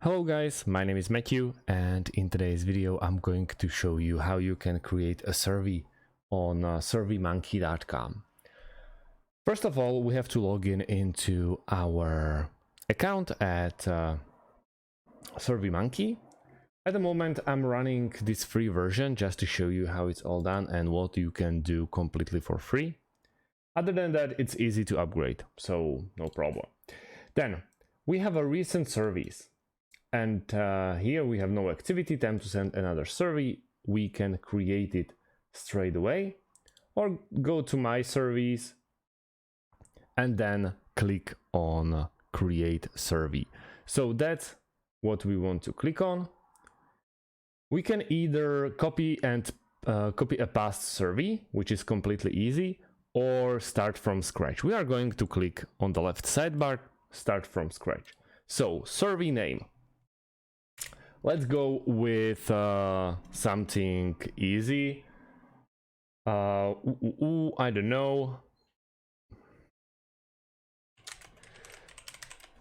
Hello guys, my name is Matthew, and in today's video I'm going to show you how you can create a survey on SurveyMonkey.com. First of all, we have to log in into our account at SurveyMonkey. At the moment I'm running this free version just to show you how it's all done and what you can do completely for free. Other than that, it's easy to upgrade, so no problem. Then we have a recent surveys. And here we have no activity, time to send another survey. We can create it straight away or go to my surveys and then click on create survey. So that's what we want to click on. We can either copy a past survey, which is completely easy, or start from scratch. We are going to click on the left sidebar, start from scratch. So survey name. Let's go with something easy. I don't know.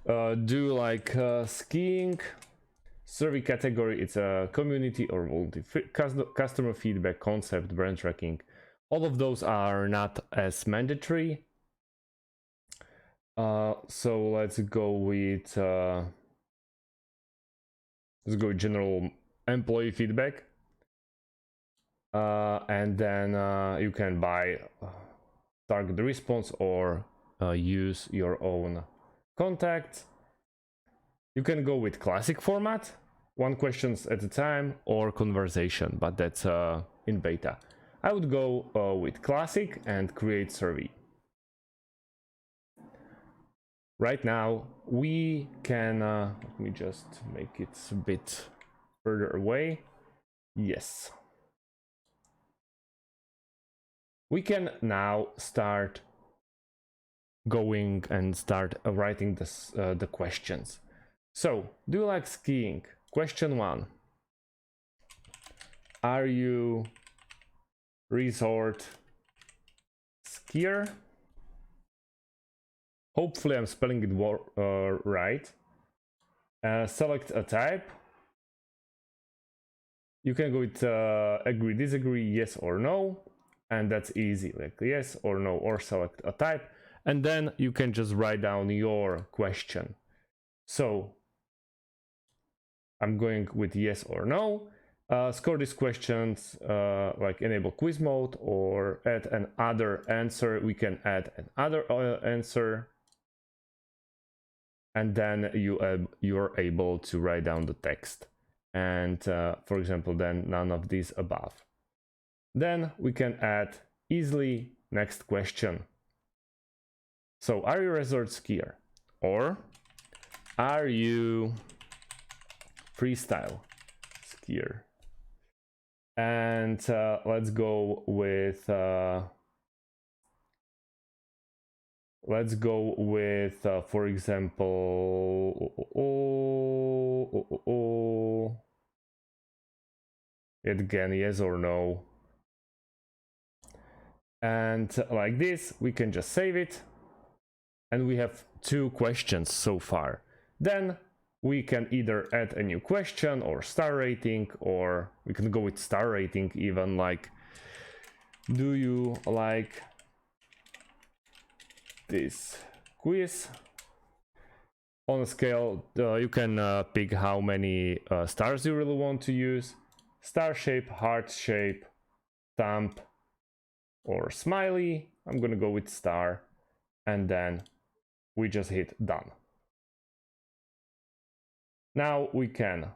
Do like skiing. Survey category, it's a community or customer feedback, concept, brand tracking. All of those are not as mandatory. So let's go with general employee feedback, and then you can target the response or use your own contacts. You can go with classic format, one questions at a time, or conversation, but that's in beta. I would go with classic and create survey. Right now we can let me just make it a bit further away. Yes, we can now start going and start writing the questions. So, do you like skiing? Question 1. Are you resort skier? Hopefully I'm spelling it right. Select a type. You can go with agree, disagree, yes or no, and that's easy, like yes or no, or select a type, and then you can just write down your question. So I'm going with yes or no. Score these questions, like enable quiz mode or add an other answer. We can add an other answer. And then you're able to write down the text, and for example then none of these above. Then we can add easily next question. So are you a resort skier, or are you freestyle skier? And let's go with for example, yet again, yes or no. And like this, we can just save it. And we have 2 questions so far. Then we can either add a new question or star rating, or we can go with star rating even, like, do you like this quiz? On a scale, you can pick how many stars you really want to use. Star shape, heart shape, thumb, or smiley. I'm gonna go with star, and then we just hit done. Now we can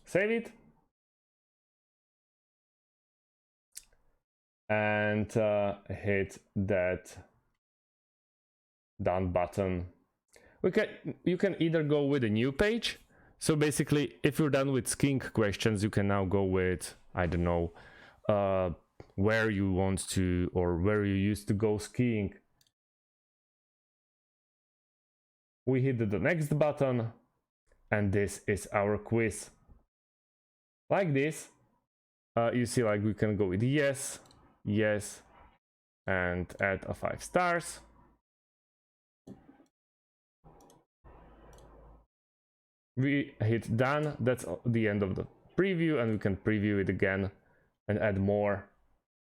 save it and hit that done button. You can either go with a new page. So basically, if you're done with skiing questions, you can now go with, I don't know, where you want to, or where you used to go skiing. We hit the next button, and this is our quiz. Like this, you see, like, we can go with yes, yes, and add a 5 stars. we hit done, that's the end of the preview, and we can preview it again and add more,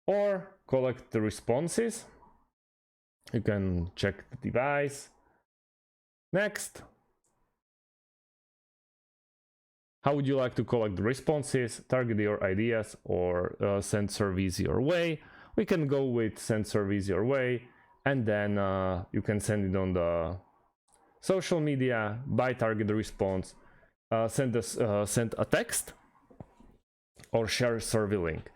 or collect the responses. You can check the device. Next. How would you like to collect the responses, target your ideas, or send surveys your way? We can go with send surveys your way, and then you can send it on the social media, by target the response, send a text, or share a survey link.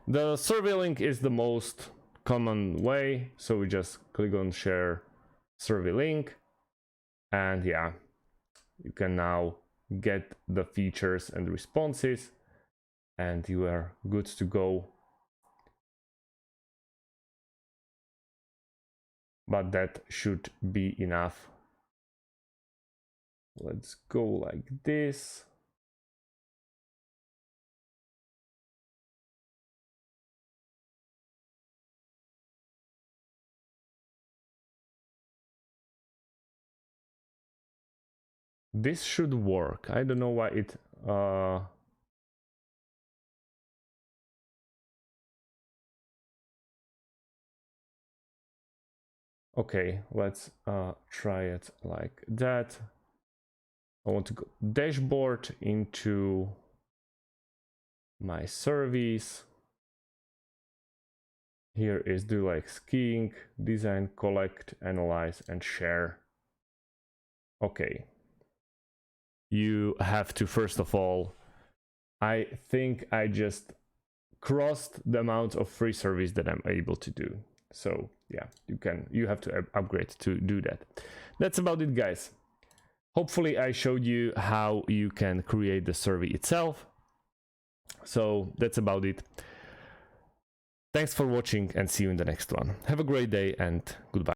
The survey link is the most common way, so we just click on share survey link, and yeah, you can now get the features and responses, and you are good to go. But that should be enough. Let's go like this. This should work. I don't know why it okay, let's try it like that. I want to go dashboard into my surveys. Here is do like skiing, design, collect, analyze, and share. Okay. You have to, first of all, I think I just crossed the amount of free surveys that I'm able to do. So yeah, you have to upgrade to do that. That's about it, guys. Hopefully I showed you how you can create the survey itself. So that's about it. Thanks for watching, and see you in the next one. Have a great day, and goodbye.